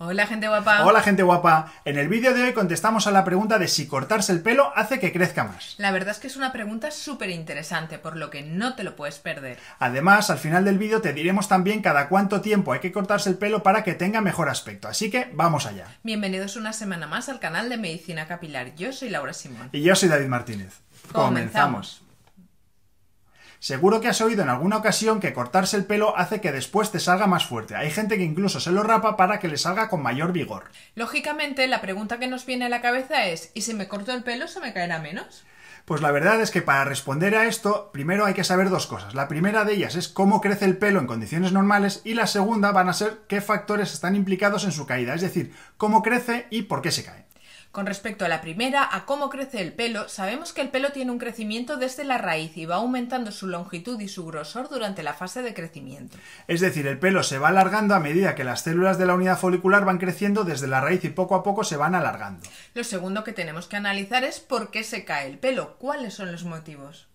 Hola, gente guapa. Hola, gente guapa. En el vídeo de hoy contestamos a la pregunta de si cortarse el pelo hace que crezca más. La verdad es que es una pregunta súper interesante, por lo que no te lo puedes perder. Además, al final del vídeo te diremos también cada cuánto tiempo hay que cortarse el pelo para que tenga mejor aspecto. Así que vamos allá. Bienvenidos una semana más al canal de Medicina Capilar. Yo soy Laura Simón. Y yo soy David Martínez. Comenzamos. Seguro que has oído en alguna ocasión que cortarse el pelo hace que después te salga más fuerte. Hay gente que incluso se lo rapa para que le salga con mayor vigor. Lógicamente, la pregunta que nos viene a la cabeza es: ¿y si me corto el pelo se me caerá menos? Pues la verdad es que para responder a esto, primero hay que saber dos cosas. La primera de ellas es cómo crece el pelo en condiciones normales y la segunda van a ser qué factores están implicados en su caída, es decir, cómo crece y por qué se cae. Con respecto a la primera, a cómo crece el pelo, sabemos que el pelo tiene un crecimiento desde la raíz y va aumentando su longitud y su grosor durante la fase de crecimiento. Es decir, el pelo se va alargando a medida que las células de la unidad folicular van creciendo desde la raíz y poco a poco se van alargando. Lo segundo que tenemos que analizar es por qué se cae el pelo, cuáles son los motivos.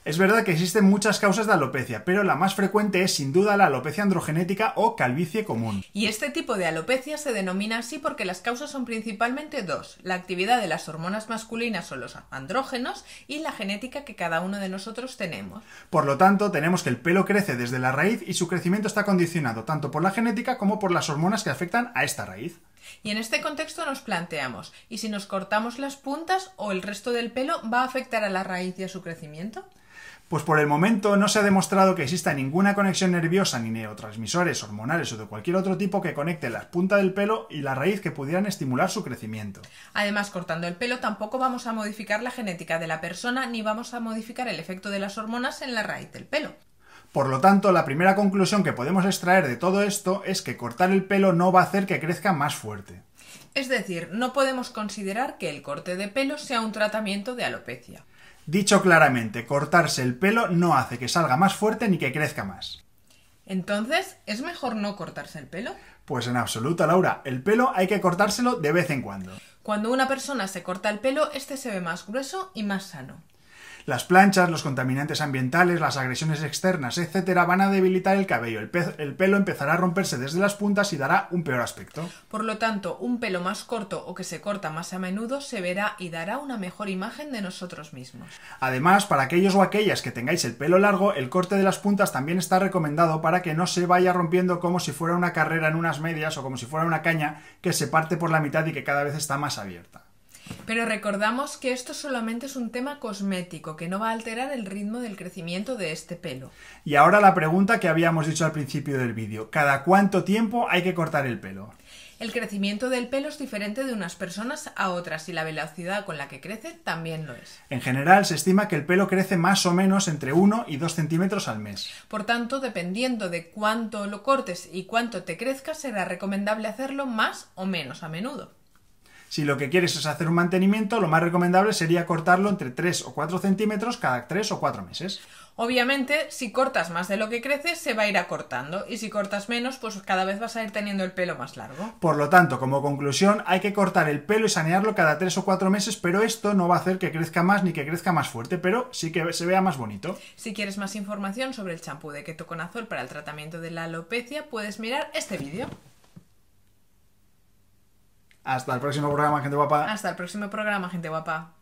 Es verdad que existen muchas causas de alopecia, pero la más frecuente es sin duda la alopecia androgenética o calvicie común. Y este tipo de alopecia se denomina así porque las causas son principalmente dos: la actividad de las hormonas masculinas o los andrógenos y la genética que cada uno de nosotros tenemos. Por lo tanto, tenemos que el pelo crece desde la raíz y su crecimiento está condicionado tanto por la genética como por las hormonas que afectan a esta raíz. Y en este contexto nos planteamos: ¿y si nos cortamos las puntas o el resto del pelo va a afectar a la raíz y a su crecimiento? Pues por el momento no se ha demostrado que exista ninguna conexión nerviosa ni neurotransmisores hormonales o de cualquier otro tipo que conecte la punta del pelo y la raíz que pudieran estimular su crecimiento. Además, cortando el pelo tampoco vamos a modificar la genética de la persona ni vamos a modificar el efecto de las hormonas en la raíz del pelo. Por lo tanto, la primera conclusión que podemos extraer de todo esto es que cortar el pelo no va a hacer que crezca más fuerte. Es decir, no podemos considerar que el corte de pelo sea un tratamiento de alopecia. Dicho claramente, cortarse el pelo no hace que salga más fuerte ni que crezca más. Entonces, ¿es mejor no cortarse el pelo? Pues en absoluto, Laura. El pelo hay que cortárselo de vez en cuando. Cuando una persona se corta el pelo, este se ve más grueso y más sano. Las planchas, los contaminantes ambientales, las agresiones externas, etcétera, van a debilitar el cabello. El pelo empezará a romperse desde las puntas y dará un peor aspecto. Por lo tanto, un pelo más corto o que se corta más a menudo se verá y dará una mejor imagen de nosotros mismos. Además, para aquellos o aquellas que tengáis el pelo largo, el corte de las puntas también está recomendado para que no se vaya rompiendo como si fuera una carrera en unas medias o como si fuera una caña que se parte por la mitad y que cada vez está más abierta. Pero recordamos que esto solamente es un tema cosmético, que no va a alterar el ritmo del crecimiento de este pelo. Y ahora la pregunta que habíamos dicho al principio del vídeo: ¿cada cuánto tiempo hay que cortar el pelo? El crecimiento del pelo es diferente de unas personas a otras y la velocidad con la que crece también lo es. En general, se estima que el pelo crece más o menos entre 1 y 2 centímetros al mes. Por tanto, dependiendo de cuánto lo cortes y cuánto te crezca, será recomendable hacerlo más o menos a menudo. Si lo que quieres es hacer un mantenimiento, lo más recomendable sería cortarlo entre 3 o 4 centímetros cada 3 o 4 meses. Obviamente, si cortas más de lo que crece, se va a ir acortando. Y si cortas menos, pues cada vez vas a ir teniendo el pelo más largo. Por lo tanto, como conclusión, hay que cortar el pelo y sanearlo cada 3 o 4 meses, pero esto no va a hacer que crezca más ni que crezca más fuerte, pero sí que se vea más bonito. Si quieres más información sobre el champú de ketoconazol para el tratamiento de la alopecia, puedes mirar este vídeo. Hasta el próximo programa, gente guapa. Hasta el próximo programa, gente guapa.